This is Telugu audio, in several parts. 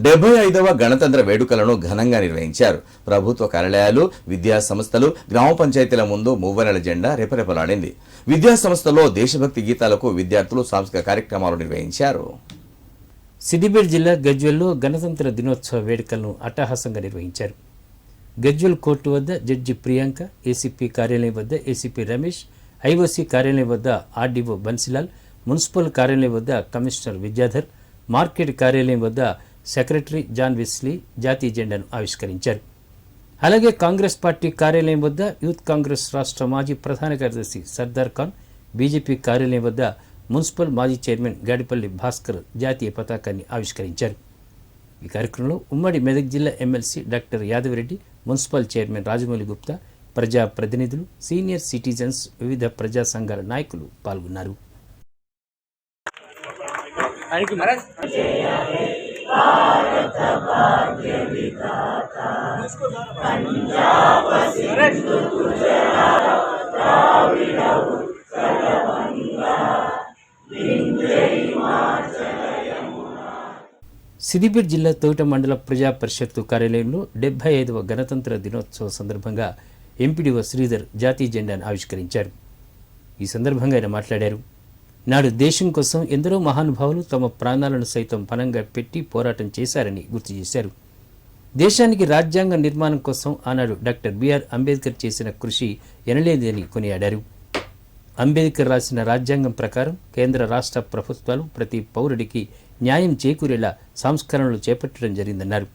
75వ గణతంత్ర వేడుకలను ఘనంగా నిర్వహించారు. ప్రభుత్వ కార్యాలయాలు, విద్యా సంస్థలు, గ్రామ పంచాయతీల ముందు మూవనెల జెండా రెపరెపలాడింది. విద్యా సంస్థల్లో దేశభక్తి గీతాలకు విద్యార్థులు సాంస్కృతిక కార్యక్రమాలు నిర్వహించారు. సిద్దిపేట జిల్లా గజ్వెల్లో గణతంత్ర దినోత్సవ వేడుకలను అట్టహాసంగా నిర్వహించారు. గజ్వెల్ కోర్టు వద్ద జడ్జి ప్రియాంక, ఏసీపీ కార్యాలయం వద్ద ఏసీపీ రమేష్, ఐఓసీ కార్యాలయం వద్ద ఆర్డీఓ బన్సిలాల్, మున్సిపల్ కార్యాలయం వద్ద కమిషనర్ విద్యాధర్, మార్కెట్ కార్యాలయం వద్ద సెక్రటరీ జాన్ వెస్లీ జాతీయ జెండాను ఆవిష్కరించారు. అలాగే కాంగ్రెస్ పార్టీ కార్యాలయం వద్ద యూత్ కాంగ్రెస్ రాష్ట్ర మాజీ ప్రధాన కార్యదర్శి సర్దార్ ఖాన్, బీజేపీ కార్యాలయం వద్ద మున్సిపల్ మాజీ చైర్మన్ గాడిపల్లి భాస్కర్ జాతీయ పతాకాన్ని ఆవిష్కరించారు. ఈ కార్యక్రమంలో ఉమ్మడి మెదక్ జిల్లా MLC doctor Yadava Reddy, municipal chairman Rajamouli Gupta, ప్రజా ప్రతినిధులు, సీనియర్ సిటిజన్స్, వివిధ ప్రజా సంఘాల నాయకులు పాల్గొన్నారు. సిద్దిపేట జిల్లా తోట మండల ప్రజా పరిషత్తు కార్యాలయంలో 75వ గణతంత్ర దినోత్సవ సందర్భంగా ఎంపీడీఓ శ్రీధర్ జాతీయ జెండాను ఆవిష్కరించారు. ఈ సందర్భంగా ఆయన మాట్లాడారు. నాడు దేశం కోసం ఎందరో మహానుభావులు తమ ప్రాణాలను సైతం పణంగా పెట్టి పోరాటం చేశారని గుర్తు చేశారు. దేశానికి రాజ్యాంగ నిర్మాణం కోసం ఆనాడు డాక్టర్ బిఆర్ అంబేద్కర్ చేసిన కృషి ఎనలేదని కొనియాడారు. అంబేద్కర్ రాసిన రాజ్యాంగం ప్రకారం కేంద్ర రాష్ట్ర ప్రభుత్వాలు ప్రతి పౌరుడికి న్యాయం చేకూరేలా సంస్కరణలు చేపట్టడం జరిగిందన్నారు.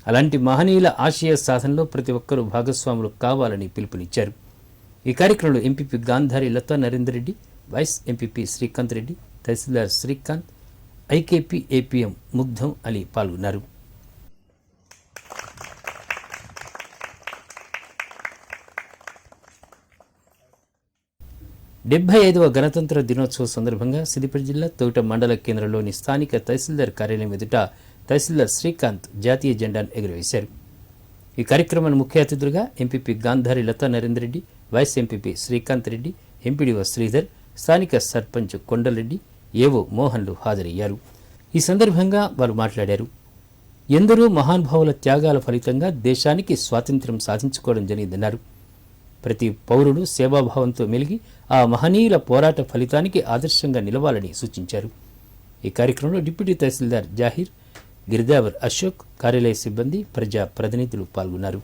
అలాంటి మహనీయుల ఆశయ సాధనలో ప్రతి ఒక్కరూ భాగస్వాములు కావాలని పిలుపునిచ్చారు. ఈ కార్యక్రమంలో MPP Gandhari Latha Narender Reddy, vice MPP Srikanth Reddy, తహసీల్దార్ శ్రీకాంత్, ఐకేపీ ఏపీఎం ముగ్ధం అలీ పాల్గొన్నారు. డెబ్బై 75వ గణతంత్ర దినోత్సవ సందర్భంగా సిద్దిపేట జిల్లా తోట మండల కేంద్రంలోని స్థానిక తహసీల్దార్ కార్యాలయం ఎదుట తహసీల్దార్ శ్రీకాంత్ జాతీయ జెండాను ఎగురవేశారు. ఈ కార్యక్రమాన్ని ముఖ్య అతిథులుగా MPP Gandhari Latha Narender Reddy, vice MPP Srikanth Reddy, MPDO Sridhar, స్థానిక సర్పంచ్ కొండలరెడ్డి, ఏవో మోహన్లు హాజరయ్యారు. ఈ సందర్భంగా వారు మాట్లాడారు. ఎందరో మహానుభావుల త్యాగాల ఫలితంగా దేశానికి స్వాతంత్ర్యం సాధించుకోవడం జరిగిందన్నారు. ప్రతి పౌరుడు సేవాభావంతో మెలిగి ఆ మహనీయుల పోరాట ఫలితానికి ఆదర్శంగా నిలవాలని సూచించారు. ఈ కార్యక్రమంలో డిప్యూటీ తహసీల్దార్ జాహీర్, గిరిదావర్ అశోక్, కార్యాలయ సిబ్బంది, ప్రజా ప్రతినిధులు పాల్గొన్నారు.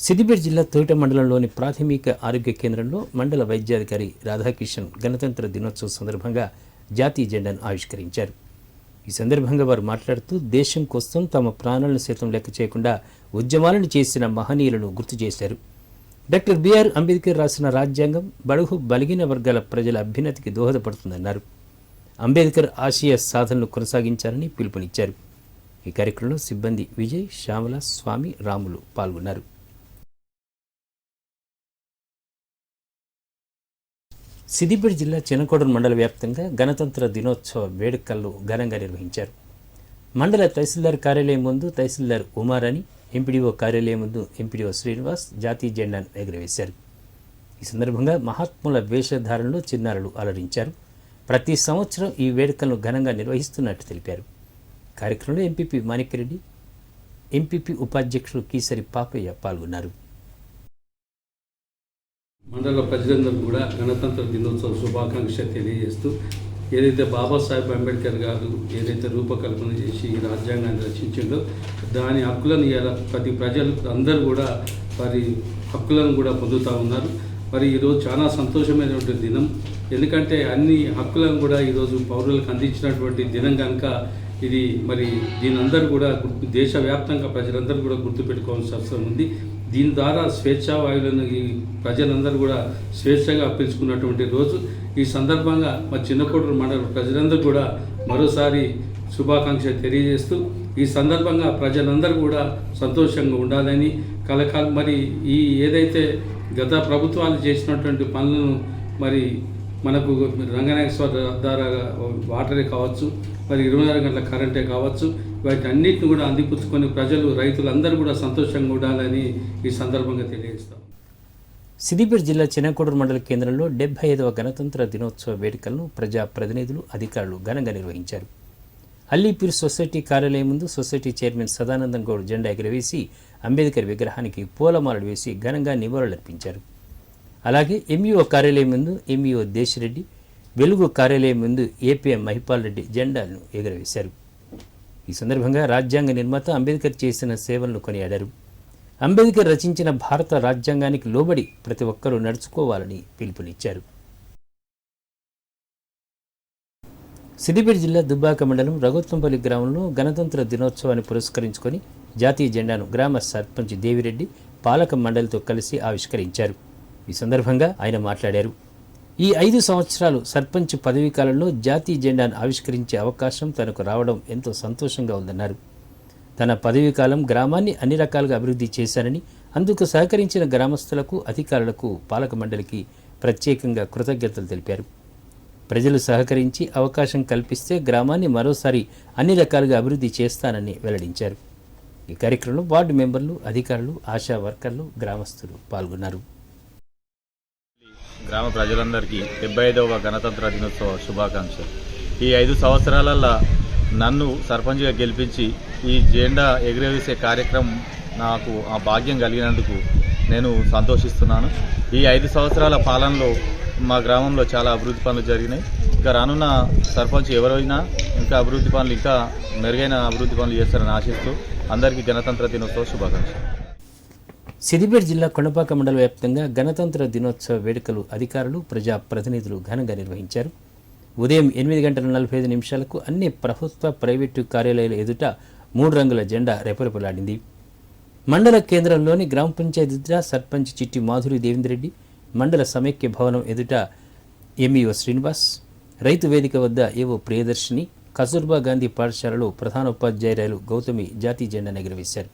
సిద్దిపేట జిల్లా తోట మండలంలోని ప్రాథమిక ఆరోగ్య కేంద్రంలో మండల వైద్యాధికారి రాధాకిషన్ గణతంత్ర దినోత్సవం సందర్భంగా జాతీయ జెండాను ఆవిష్కరించారు. ఈ సందర్భంగా వారు మాట్లాడుతూ దేశం కోసం తమ ప్రాణాలను సైతం లెక్క చేయకుండా ఉద్యమాలను చేసిన మహనీయులను గుర్తు చేశారు. డాక్టర్ బిఆర్ అంబేద్కర్ రాసిన రాజ్యాంగం బడుగు బలిగిన వర్గాల ప్రజల అభ్యున్నతికి దోహదపడుతుందన్నారు. అంబేద్కర్ ఆశయ సాధనలు కొనసాగించాలని పిలుపునిచ్చారు. ఈ కార్యక్రమంలో సిబ్బంది విజయ్, శ్యామల, స్వామి, రాములు పాల్గొన్నారు. సిద్దిపేట జిల్లా చినకోడూరు మండల వ్యాప్తంగా గణతంత్ర దినోత్సవ వేడుకలను ఘనంగా నిర్వహించారు. మండల తహసీల్దార్ కార్యాలయం ముందు తహసీల్దార్ ఉమారాణి, ఎంపీడీఓ కార్యాలయం ముందు ఎంపీడీఓ శ్రీనివాస్ జాతీయ జెండాను ఎగురవేశారు. ఈ సందర్భంగా మహాత్ముల వేషధారణలో చిన్నారులు అలరించారు. ప్రతి సంవత్సరం ఈ వేడుకలను ఘనంగా నిర్వహిస్తున్నట్టు తెలిపారు. కార్యక్రమంలో ఎంపీపీ మాణిక్యరెడ్డి, ఎంపీపీ ఉపాధ్యక్షుడు కీసరి పాపయ్య పాల్గొన్నారు. మండల ప్రజలందరూ కూడా గణతంత్ర దినోత్సవ శుభాకాంక్ష తెలియజేస్తూ ఏదైతే బాబాసాహెబ్ అంబేద్కర్ గారు ఏదైతే రూపకల్పన చేసి ఈ రాజ్యాంగాన్ని రచించిందో దాని హక్కులను ఇలా ప్రతి ప్రజలు అందరూ కూడా వారి హక్కులను కూడా పొందుతూ ఉన్నారు. మరి ఈరోజు చాలా సంతోషమైనటువంటి దినం. ఎందుకంటే అన్ని హక్కులను కూడా ఈరోజు పౌరులకు అందించినటువంటి దినం కనుక ఇది మరి దీని అందరూ కూడా దేశవ్యాప్తంగా ప్రజలందరూ కూడా గుర్తుపెట్టుకోవాల్సిన అవసరం ఉంది. దీని ద్వారా స్వేచ్ఛా వాయువులను ఈ ప్రజలందరూ కూడా స్వేచ్ఛగా పిలుచుకున్నటువంటి రోజు. ఈ సందర్భంగా మా చిన్నకోడూరు మండల ప్రజలందరూ కూడా మరోసారి శుభాకాంక్షలు తెలియజేస్తూ ఈ సందర్భంగా ప్రజలందరూ కూడా సంతోషంగా ఉండాలని కలకాలం మరి ఈ ఏదైతే గత ప్రభుత్వాలు చేసినటువంటి పనులను మరి మనకు రంగనాయకస్వామి ద్వారా వాటరే కావచ్చు, మరి 24 గంటల కరెంటే కావచ్చు, వాటి అన్నింటిని కూడా అందిపుచ్చుకొని ప్రజలు రైతులందరూ కూడా సంతోషంగా ఉండాలని ఈ సందర్భంగా తెలియజేస్తాం. సిద్దిపేట జిల్లా చిన్నకోడూరు మండల కేంద్రంలో 75వ గణతంత్ర దినోత్సవ వేడుకలను ప్రజాప్రతినిధులు అధికారులు ఘనంగా నిర్వహించారు. అల్లీపీర్ సొసైటీ కార్యాలయం ముందు సొసైటీ చైర్మన్ సదానందం గౌడ్ జెండా ఎగురవేసి అంబేద్కర్ విగ్రహానికి పూలమాలలు వేసి ఘనంగా నివాళులర్పించారు. అలాగే ఎంఈఓ కార్యాలయం ముందు ఎంఈఓ దేశిరెడ్డి, వెలుగు కార్యాలయం ముందు ఏపీఎం మహిపాల్ రెడ్డి జెండాలను ఎగురవేశారు. ఈ సందర్భంగా రాజ్యాంగ నిర్మాత అంబేద్కర్ చేసిన సేవలను కొనియాడారు. అంబేద్కర్ రచించిన భారత రాజ్యాంగానికి లోబడి ప్రతి ఒక్కరూ నడుచుకోవాలని పిలుపునిచ్చారు. సిద్దిపేట జిల్లా దుబ్బాక మండలం రఘుత్తంపల్లి గ్రామంలో గణతంత్ర దినోత్సవాన్ని పురస్కరించుకొని జాతీయ జెండాను గ్రామ సర్పంచ్ దేవిరెడ్డి పాలక మండలితో కలిసి ఆవిష్కరించారు. ఈ సందర్భంగా ఆయన మాట్లాడారు. ఈ 5 సంవత్సరాలు సర్పంచ్ పదవీ కాలంలో జాతీయ జెండాను ఆవిష్కరించే అవకాశం తనకు రావడం ఎంతో సంతోషంగా ఉందన్నారు. తన పదవీ కాలం గ్రామాన్ని అన్ని రకాలుగా అభివృద్ధి చేశారని, అందుకు సహకరించిన గ్రామస్తులకు, అధికారులకు, పాలక మండలికి ప్రత్యేకంగా కృతజ్ఞతలు తెలిపారు. ప్రజలు సహకరించి అవకాశం కల్పిస్తే గ్రామాన్ని మరోసారి అన్ని రకాలుగా అభివృద్ధి చేస్తానని వెల్లడించారు. ఈ కార్యక్రమంలో వార్డు మెంబర్లు, అధికారులు, ఆశా వర్కర్లు, గ్రామస్తులు పాల్గొన్నారు. గ్రామ ప్రజలందరికీ 75వ గణతంత్ర దినోత్సవ శుభాకాంక్షలు. ఈ 5 సంవత్సరాలల్లో నన్ను సర్పంచ్గా గెలిపించి ఈ జెండా ఎగురవేసే కార్యక్రమం నాకు ఆ భాగ్యం కలిగినందుకు నేను సంతోషిస్తున్నాను. ఈ 5 సంవత్సరాల పాలనలో మా గ్రామంలో చాలా అభివృద్ధి పనులు జరిగినాయి. ఇంకా రానున్న సర్పంచ్ ఎవరైనా ఇంకా అభివృద్ధి పనులు, ఇంకా మెరుగైన అభివృద్ధి పనులు చేస్తారని ఆశిస్తూ అందరికీ గణతంత్ర దినోత్సవ శుభాకాంక్షలు. సిద్దిపేట జిల్లా కొండపాక మండల వ్యాప్తంగా గణతంత్ర దినోత్సవ వేడుకలు అధికారులు, ప్రజాప్రతినిధులు ఘనంగా నిర్వహించారు. ఉదయం 8:45 అన్ని ప్రభుత్వ, ప్రైవేటు కార్యాలయాల ఎదుట 3 రంగుల జెండా రెపరెపలాడింది. మండల కేంద్రంలోని గ్రామ పంచాయతీ ఎదుట సర్పంచ్ చిట్టి మాధురి దేవేంద్రెడ్డి, మండల సమైక్య భవనం ఎదుట ఎంఈఓ శ్రీనివాస్, రైతు వేదిక వద్ద ఏవో ప్రియదర్శిని, కస్తూర్బా గాంధీ పాఠశాలలో ప్రధానోపాధ్యాయురాలు గౌతమి జాతీయ జెండాను ఎగురవేశారు.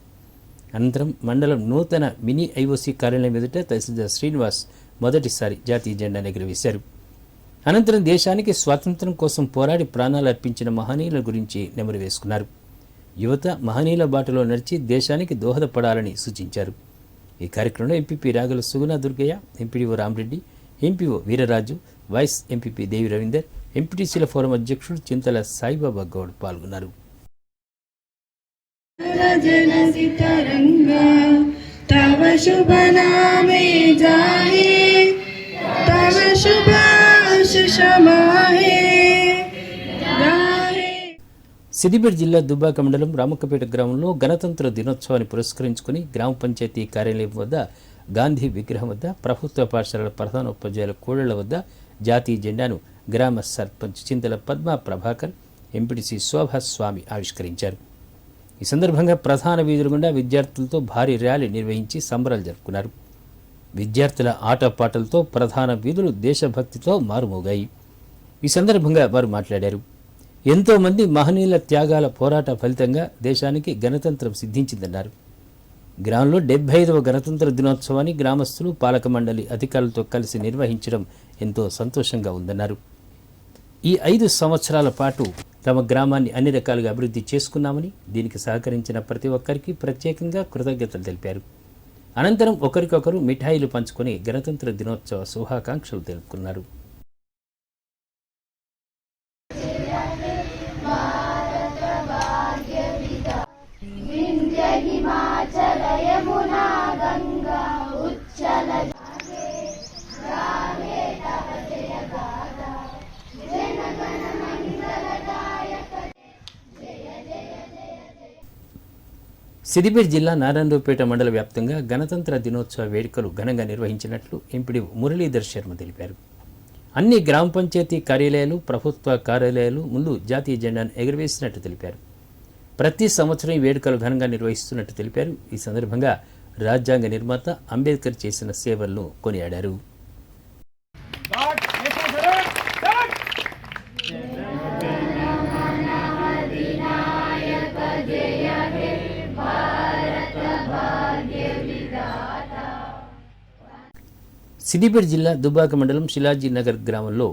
అనంతరం మండలం నూతన మినీ ఐఓసీ కార్యాలయం ఎదుట తహసీల్దార్ శ్రీనివాస్ మొదటిసారి జాతీయ జెండాను ఎగురవేశారు. అనంతరం దేశానికి స్వాతంత్ర్యం కోసం పోరాడి ప్రాణాలు అర్పించిన మహనీయుల గురించి నెమరు వేసుకున్నారు. యువత మహనీయుల బాటలో నడిచి దేశానికి దోహదపడాలని సూచించారు. ఈ కార్యక్రమంలో MPP Ragula Suguna Durgaiah, MPDO Ramareddy, MPO Veeraraju, vice MPP Devi Ravinder, ఎంపీటీసీల ఫోరం అధ్యక్షుడు చింతల సాయిబాబా గౌడ్ పాల్గొన్నారు. तव शुभ नामे जाहे तव शुभ आशीष माहे गाहे. సిద్దిపేట జిల్లా దుబ్బాక మండలం రామక్కపేట గ్రామంలో గణతంత్ర దినోత్సవాన్ని పురస్కరించుకుని గ్రామ పంచాయతీ కార్యాలయం వద్ద, గాంధీ విగ్రహం వద్ద, ప్రభుత్వ పాఠశాలల ప్రధానోపాధ్యాయుల కూడళ్ల వద్ద జాతీయ జెండాను గ్రామ సర్పంచ్ చింతల పద్మా ప్రభాకర్, ఎంపీటీసీ శోభాస్వామి ఆవిష్కరించారు. ఈ సందర్భంగా ప్రధాన వీధుల గుండా విద్యార్థులతో భారీ ర్యాలీ నిర్వహించి సంబరాలు జరుపుకున్నారు. విద్యార్థుల ఆటపాటలతో ప్రధాన వీధులు దేశభక్తితో మారుమోగాయి. ఈ సందర్భంగా వారు మాట్లాడారు. ఎంతో మంది మహనీయుల త్యాగాల పోరాట ఫలితంగా దేశానికి గణతంత్రం సిద్ధించిందన్నారు. గ్రామంలో 75వ గణతంత్ర దినోత్సవాన్ని గ్రామస్తులు, పాలక మండలి అధికారులతో కలిసి నిర్వహించడం ఎంతో సంతోషంగా ఉందన్నారు. ఈ 5 సంవత్సరాల పాటు తమ గ్రామాన్ని అన్ని రకాలుగా అభివృద్ధి చేసుకున్నామని, దీనికి సహకరించిన ప్రతి ఒక్కరికి ప్రత్యేకంగా కృతజ్ఞతలు తెలిపారు. అనంతరం ఒకరికొకరు మిఠాయిలు పంచుకొని గణతంత్ర దినోత్సవ శుభాకాంక్షలు తెలుపుకున్నారు. సిద్దిపేట జిల్లా నారాయణరావుపేట మండల వ్యాప్తంగా గణతంత్ర దినోత్సవ వేడుకలు ఘనంగా నిర్వహించినట్లు ఎంపీడీ మురళీధర్ శర్మ తెలిపారు. అన్ని గ్రామ పంచాయతీ కార్యాలయాలు, ప్రభుత్వ కార్యాలయాలు ముందు జాతీయ జెండాను ఎగురవేసినట్టు తెలిపారు. ప్రతి సంవత్సరం ఈ వేడుకలు ఘనంగా నిర్వహిస్తున్నట్టు తెలిపారు. ఈ సందర్భంగా రాజ్యాంగ నిర్మాత అంబేద్కర్ చేసిన సేవలను కొనియాడారు. సిద్దిపేట జిల్లా దుబ్బాక మండలం శిలాజీ నగర్ గ్రామంలో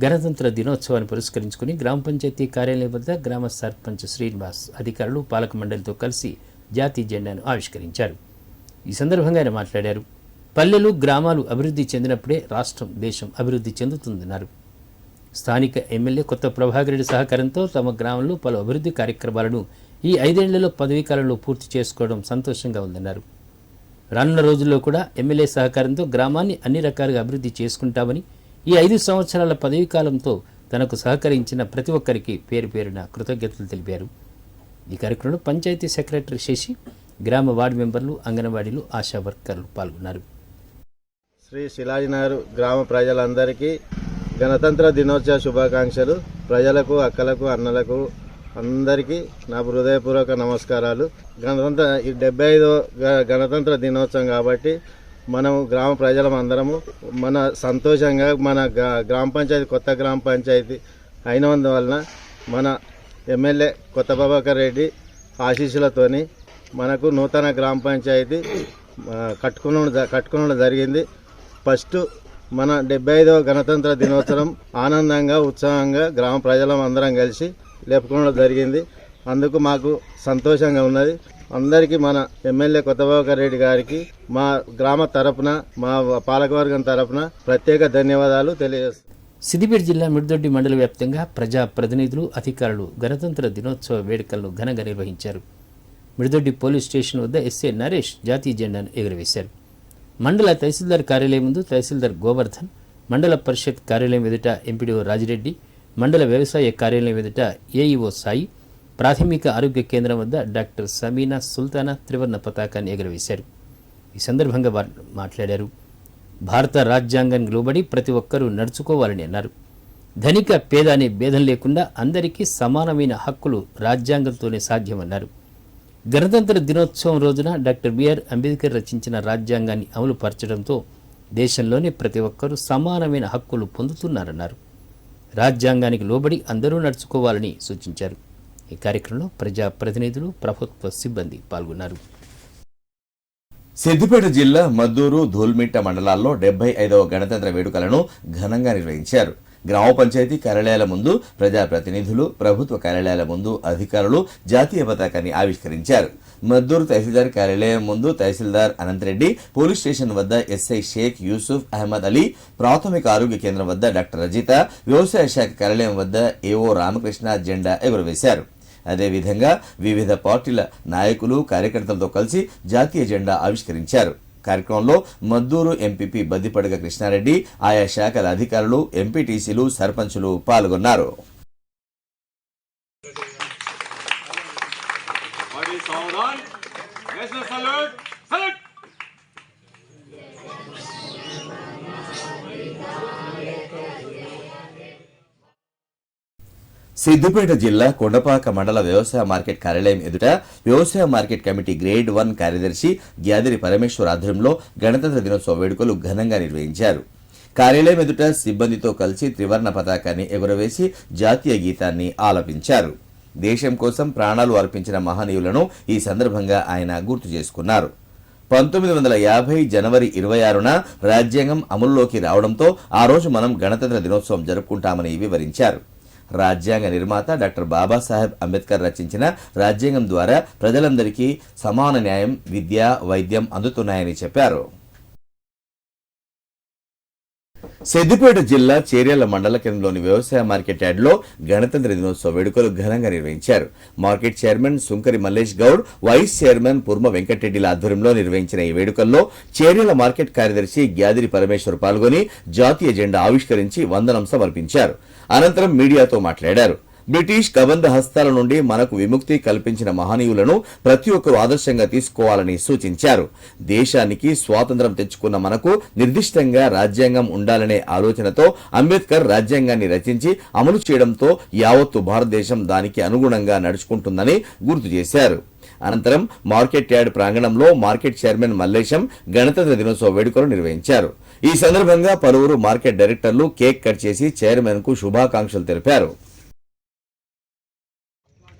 గణతంత్ర దినోత్సవాన్ని పురస్కరించుకుని గ్రామ పంచాయతీ కార్యాలయం వద్ద గ్రామ సర్పంచ్ శ్రీనివాస్, అధికారులు, పాలక మండలితో కలిసి జాతీయ జెండాను ఆవిష్కరించారు. ఈ సందర్భంగా ఆయన మాట్లాడారు. పల్లెలు గ్రామాలు అభివృద్ధి చెందినప్పుడే రాష్ట్రం దేశం అభివృద్ధి చెందుతుందన్నారు. స్థానిక ఎమ్మెల్యే కొత్త ప్రభాకర్ రెడ్డి సహకారంతో తమ గ్రామంలో పలు అభివృద్ధి కార్యక్రమాలను ఈ 5 ఏళ్లలో పదవీకాలంలో పూర్తి చేసుకోవడం సంతోషంగా ఉందన్నారు. రానున్న రోజుల్లో కూడా ఎమ్మెల్యే సహకారంతో గ్రామాన్ని అన్ని రకాలుగా అభివృద్ధి చేసుకుంటామని, ఈ 5 సంవత్సరాల పదవీకాలంతో తనకు సహకరించిన ప్రతి ఒక్కరికి పేరు పేరున కృతజ్ఞతలు తెలిపారు. ఈ కార్యక్రమంలో పంచాయతీ సెక్రటరీ శశి, గ్రామ వార్డు మెంబర్లు, అంగన్వాడీలు, ఆశా వర్కర్లు పాల్గొన్నారు. శ్రీ శిలాజినగర్ గ్రామ ప్రజలందరికీ గణతంత్ర దినోత్సవ శుభాకాంక్షలు. ప్రజలకు, అక్కలకు, అన్నలకు అందరికీ నా హృదయపూర్వక నమస్కారాలు. ఈ 75వ గణతంత్ర దినోత్సవం కాబట్టి మనం గ్రామ ప్రజలం అందరము మన సంతోషంగా మన గ్రామ పంచాయతీ కొత్త గ్రామ పంచాయతీ అయినందువలన మన ఎమ్మెల్యే కొత్త ప్రభాకర్ ఆశీస్సులతోని మనకు నూతన గ్రామ పంచాయతీ కట్టుకోవడం జరిగింది. ఫస్ట్ మన 75వ గణతంత్ర దినోత్సవం ఆనందంగా, ఉత్సాహంగా గ్రామ ప్రజలం అందరం కలిసి లేపుకోవడం జరిగింది. అందుకు మాకు సంతోషంగా ఉన్నది. అందరికీ మన ఎమ్మెల్యే కొత్త ప్రభాకర్ రెడ్డి గారికి మా గ్రామ తరపున, మా పాలకవర్గం తరపున ప్రత్యేక ధన్యవాదాలు తెలియజేస్తాం. సిద్దిపేట జిల్లా మిడిదొడ్డి మండల వ్యాప్తంగా ప్రజాప్రతినిధులు, అధికారులు గణతంత్ర దినోత్సవ వేడుకలను ఘనంగా నిర్వహించారు. మిడిదొడ్డి పోలీస్ స్టేషన్ వద్ద ఎస్ఏ నరేష్ జాతీయ జెండాను ఎగురవేశారు. మండల తహసీల్దార్ కార్యాలయం ముందు తహసీల్దార్ గోవర్ధన్, మండల పరిషత్ కార్యాలయం ఎదుట ఎంపీడీఓ రాజిరెడ్డి, మండల వ్యవసాయ కార్యాలయం ఎదుట ఏఈఓ సాయి, ప్రాథమిక ఆరోగ్య కేంద్రం వద్ద డాక్టర్ సమీనా సుల్తానా త్రివర్ణ పతాకాన్ని ఎగురవేశారు. ఈ సందర్భంగా వారు మాట్లాడారు. భారత రాజ్యాంగానికి లోబడి ప్రతి ఒక్కరూ నడుచుకోవాలని అన్నారు. ధనిక పేద అనే భేదం లేకుండా అందరికీ సమానమైన హక్కులు రాజ్యాంగంతోనే సాధ్యమన్నారు. గణతంత్ర దినోత్సవం రోజున డాక్టర్ బిఆర్ అంబేద్కర్ రచించిన రాజ్యాంగాన్ని అమలు పరచడంతో దేశంలోని ప్రతి ఒక్కరూ సమానమైన హక్కులు పొందుతున్నారన్నారు. రాజ్యాంగానికి లోబడి అందరూ నడుచుకోవాలని సూచించారు. ఈ కార్యక్రమంలో ప్రజాప్రతినిధులు, ప్రభుత్వ సిబ్బంది పాల్గొన్నారు. సిద్దిపేట జిల్లా మద్దూరు, ధూల్మిట్ట మండలాల్లో 75వ గణతంత్ర వేడుకలను ఘనంగా నిర్వహించారు. గ్రామ పంచాయతీ కార్యాలయాల ముందు ప్రజాప్రతినిధులు, ప్రభుత్వ కార్యాలయాల ముందు అధికారులు జాతీయ పతాకాన్ని ఆవిష్కరించారు. మద్దూరు తహసీల్దార్ కార్యాలయం ముందు తహసీల్దార్ అనంతరెడ్డి, పోలీస్ స్టేషన్ వద్ద ఎస్ఐ షేక్ యూసుఫ్ అహ్మద్ అలీ, ప్రాథమిక ఆరోగ్య కేంద్రం వద్ద డాక్టర్ రజిత, వ్యవసాయ శాఖ కార్యాలయం వద్ద ఏఓ రామకృష్ణ జెండా ఎగురవేశారు. అదేవిధంగా వివిధ పార్టీల నాయకులు, కార్యకర్తలతో కలిసి జాతీయ జెండా ఆవిష్కరించారు. కార్యక్రమంలో మద్దూరు ఎంపీపీ బద్దిపడగ కృష్ణారెడ్డి, ఆయా శాఖల అధికారులు, ఎంపీటీసీలు, సర్పంచులు పాల్గొన్నారు. సిద్దిపేట జిల్లా కొండపాక మండల వ్యవసాయ మార్కెట్ కార్యాలయం ఎదుట వ్యవసాయ మార్కెట్ కమిటీ గ్రేడ్ 1 కార్యదర్శి గ్యాదిరి పరమేశ్వర్ ఆధ్వర్యంలో గణతంత్ర దినోత్సవ వేడుకలు ఘనంగా నిర్వహించారు. కార్యాలయం ఎదుట సిబ్బందితో కలిసి త్రివర్ణ పతాకాన్ని ఎగురవేసి జాతీయ గీతాన్ని ఆలపించారు. దేశం కోసం ప్రాణాలు అర్పించిన మహనీయులను ఈ సందర్భంగా ఆయన గుర్తు చేసుకున్నారు. 1950 జనవరి 26న రాజ్యాంగం అమలులోకి రావడంతో ఆ రోజు మనం గణతంత్ర దినోత్సవం జరుపుకుంటామని వివరించారు. రాజ్యాంగ నిర్మాత డాక్టర్ బాబాసాహెబ్ అంబేద్కర్ రచించిన రాజ్యాంగం ద్వారా ప్రజలందరికీ సమాన న్యాయం, విద్య, వైద్యం అందుతున్నాయని చెప్పారు. సిద్దిపేట జిల్లా చేర్యాల మండల కేంద్రంలోని వ్యవసాయ మార్కెట్ యార్డ్లో గణతంత్ర దినోత్సవ వేడుకలు ఘనంగా నిర్వహించారు. మార్కెట్ చైర్మన్ సుంకరి మల్లేష్ గౌడ్, వైస్ చైర్మన్ పుర్మ వెంకటరెడ్డిల ఆధ్వర్యంలో నిర్వహించిన ఈ వేడుకల్లో చేర్యాల మార్కెట్ కార్యదర్శి గ్యాదిరి పరమేశ్వర్ పాల్గొని జాతీయ జెండా ఆవిష్కరించి వందనం సమర్పించారు. అనంతరం మీడియాతో మాట్లాడారు. బ్రిటిష్ కబంధ హస్తాల నుండి మనకు విముక్తి కల్పించిన మహనీయులను ప్రతి ఒక్కరూ ఆదర్శంగా తీసుకోవాలని సూచించారు. దేశానికి స్వాతంత్ర్యం తెచ్చుకున్న మనకు నిర్దిష్టంగా రాజ్యాంగం ఉండాలనే ఆలోచనతో అంబేద్కర్ రాజ్యాంగాన్ని రచించి అమలు చేయడంతో యావత్తు భారతదేశం దానికి అనుగుణంగా నడుచుకుంటుందని గుర్తు చేశారు. అనంతరం మార్కెట్ యార్డ్ ప్రాంగణంలో మార్కెట్ చైర్మన్ మల్లేశం గణతంత్ర దినోత్సవ వేడుకలు నిర్వహించారు. ఈ సందర్భంగా పలువురు మార్కెట్ డైరెక్టర్లు కేక్ కట్ చేసి చైర్మన్ కు శుభాకాంక్షలు తెలిపారు.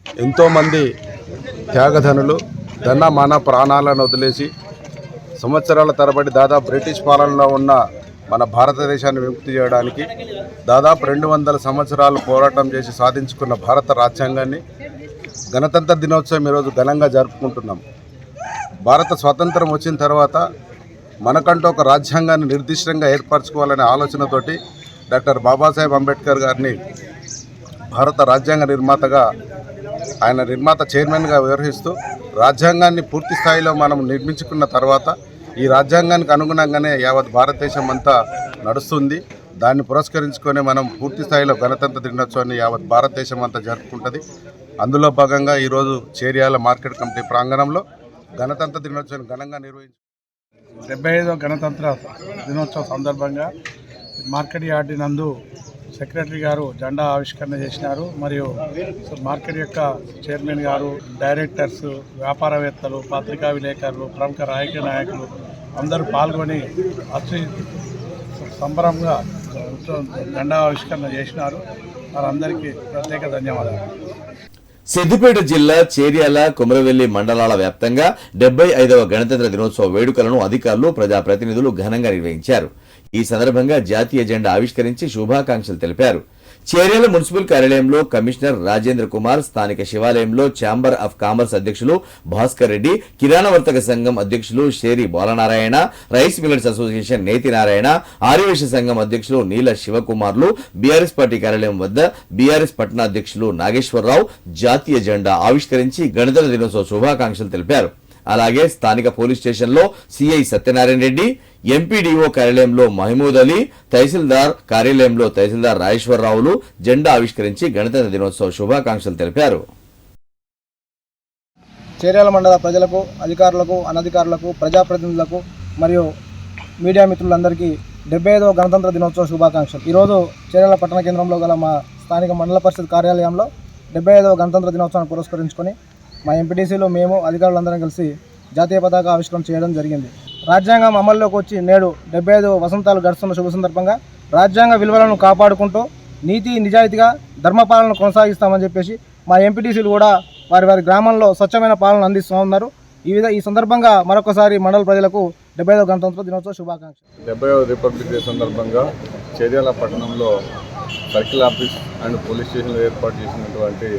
ఎంతోమంది త్యాగధనులు ధన ప్రాణాలను వదిలేసి సంవత్సరాల తరబడి దాదాపు బ్రిటిష్ పాలనలో ఉన్న మన భారతదేశాన్ని విముక్తి చేయడానికి దాదాపు 200 సంవత్సరాలు పోరాటం చేసి సాధించుకున్న భారత రాజ్యాంగాన్ని గణతంత్ర దినోత్సవం ఈరోజు ఘనంగా జరుపుకుంటున్నాం. భారత స్వాతంత్రం వచ్చిన తర్వాత మనకంటూ ఒక రాజ్యాంగాన్ని నిర్దిష్టంగా ఏర్పరచుకోవాలనే ఆలోచనతోటి డాక్టర్ బాబాసాహెబ్ అంబేద్కర్ గారిని భారత రాజ్యాంగ నిర్మాతగా, ఆయన నిర్మాత చైర్మన్గా వ్యవహరిస్తూ రాజ్యాంగాన్ని పూర్తి స్థాయిలో మనం నిర్మించుకున్న తర్వాత ఈ రాజ్యాంగానికి అనుగుణంగానే యావత్ భారతదేశం అంతా నడుస్తుంది. దాన్ని పురస్కరించుకొని మనం పూర్తి స్థాయిలో గణతంత్ర దినోత్సవాన్ని యావత్ భారతదేశం అంతా జరుపుకుంటుంది. అందులో భాగంగా ఈరోజు చేర్యాల మార్కెట్ కమిటీ ప్రాంగణంలో గణతంత్ర దినోత్సవాన్ని ఘనంగా నిర్వహించారు. 75వ గణతంత్ర దినోత్సవం సందర్భంగా మార్కెట్ యార్డ్ నందు సెక్రటరీ గారు జెండా ఆవిష్కరణ చేసినారు. మరియు మార్కెట్ యొక్క చైర్మన్ గారు, డైరెక్టర్స్, వ్యాపారవేత్తలు, పత్రికా విలేకరులు, ప్రముఖ రాజకీయ నాయకులు అందరూ పాల్గొని అతి సంబరంగా జెండా ఆవిష్కరణ చేసినారు. వారందరికీ ప్రత్యేక ధన్యవాదాలు. సిద్దిపేట జిల్లా చేర్యాల, కుమరవెల్లి మండలాల వ్యాప్తంగా 75వ గణతంత్ర దినోత్సవ వేడుకలను అధికారులు, ప్రజాప్రతినిధులు ఘనంగా నిర్వహించారు. ఈ సందర్భంగా జాతీయ జెండా ఆవిష్కరించి శుభాకాంక్షలు తెలిపారు. చేర్యాల మున్సిపల్ కార్యాలయంలో కమిషనర్ రాజేంద్ర కుమార్, స్థానిక శివాలయంలో ఛాంబర్ ఆఫ్ కామర్స్ అధ్యక్షులు భాస్కర్ రెడ్డి, కిరాణా వర్తక సంఘం అధ్యక్షులు Sheri Balanarayana, rice millers association నేతి నారాయణ, ఆర్యవేశ సంఘం అధ్యక్షులు నీల శివకుమార్లు, బీఆర్ఎస్ పార్టీ కార్యాలయం వద్ద బీఆర్ఎస్ పట్టణ అధ్యక్షులు నాగేశ్వరరావు జాతీయ జెండా ఆవిష్కరించి గణతంత్ర దినోత్సవ శుభాకాంక్షలు తెలిపారు. అలాగే స్థానిక పోలీస్ స్టేషన్లో సిఐ సత్యనారాయణ రెడ్డి, ఎంపీడీఓ కార్యాలయంలో మహమూద్ అలీ, తహసీల్దార్ కార్యాలయంలో తహసీల్దార్ రాజేశ్వరరావులు జెండా ఆవిష్కరించి గణతంత్ర దినోత్సవ శుభాకాంక్షలు తెలిపారు. చేర్యాల మండల ప్రజలకు, అధికారులకు, అనధికారులకు, ప్రజాప్రతినిధులకు మరియు మీడియా మిత్రులందరికీ 75వ గణతంత్ర దినోత్సవ శుభాకాంక్షలు. ఈరోజు చేర్యాల పట్టణ కేంద్రంలో గల మా స్థానిక మండల పరిషత్ కార్యాలయంలో 75వ గణతంత్ర దినోత్సవాన్ని పురస్కరించుకొని మా ఎంపీటీసీలో మేము అధికారులందరం కలిసి జాతీయ పతాక ఆవిష్కరణ చేయడం జరిగింది. రాజ్యాంగం అమల్లోకి వచ్చి నేడు 75 వసంతాలు గడుస్తున్న శుభ సందర్భంగా రాజ్యాంగ విలువలను కాపాడుకుంటూ నీతి నిజాయితీగా ధర్మపాలన కొనసాగిస్తామని చెప్పేసి మా ఎంపీటీసీలు కూడా వారి వారి గ్రామంలో స్వచ్ఛమైన పాలన అందిస్తూ ఉన్నారు. ఈ సందర్భంగా మరొకసారి మండల ప్రజలకు 75వ గణతంత్ర దినోత్సవ శుభాకాంక్షలు. 70వ రిపబ్లిక్ డే సందర్భంగా చేర్యాల పట్టణంలో సర్కిల్ ఆఫీస్ అండ్ పోలీస్ స్టేషన్లో ఏర్పాటు చేసినటువంటి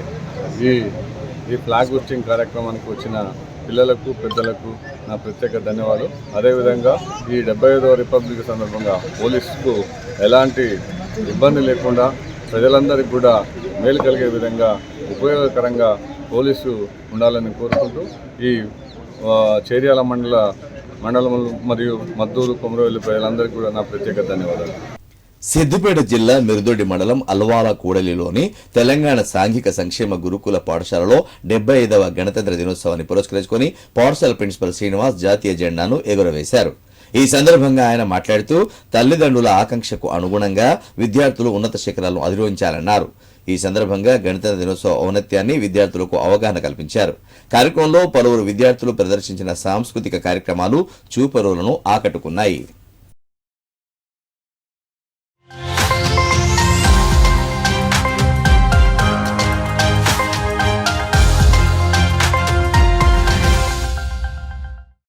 ఈ ఫ్లాగ్ హోస్టింగ్ కార్యక్రమానికి వచ్చిన పిల్లలకు, పెద్దలకు నా ప్రత్యేక ధన్యవాదాలు. అదేవిధంగా ఈ 75వ రిపబ్లిక్ సందర్భంగా పోలీసుకు ఎలాంటి ఇబ్బంది లేకుండా ప్రజలందరికీ కూడా మేలు కలిగే విధంగా ఉపయోగకరంగా పోలీసు ఉండాలని కోరుకుంటూ ఈ చేర్యాల మండలం మరియు మద్దూరు, కొమరవెల్లి ప్రజలందరికీ కూడా నా ప్రత్యేక ధన్యవాదాలు. సిద్దిపేట జిల్లా మిరుదొడ్డి మండలం అల్వాల కూడలిలోని తెలంగాణ సాంఘిక సంక్షేమ గురుకుల పాఠశాలలో 75వ గణతంత్ర దినోత్సవాన్ని పురస్కరించుకుని పాఠశాల ప్రిన్సిపల్ శ్రీనివాస్ జాతీయ జెండాను ఎగురవేశారు. ఈ సందర్భంగా ఆయన మాట్లాడుతూ తల్లిదండ్రుల ఆకాంక్షకు అనుగుణంగా విద్యార్థులు ఉన్నత శిఖరాలను అధిరోహించాలన్నారు. ఈ సందర్భంగా గణతంత్ర దినోత్సవ ఔన్నత్యాన్ని విద్యార్థులకు అవగాహన కల్పించారు. కార్యక్రమంలో పలువురు విద్యార్థులు ప్రదర్శించిన సాంస్కృతిక కార్యక్రమాలు చూపరులను ఆకట్టుకున్నాయి.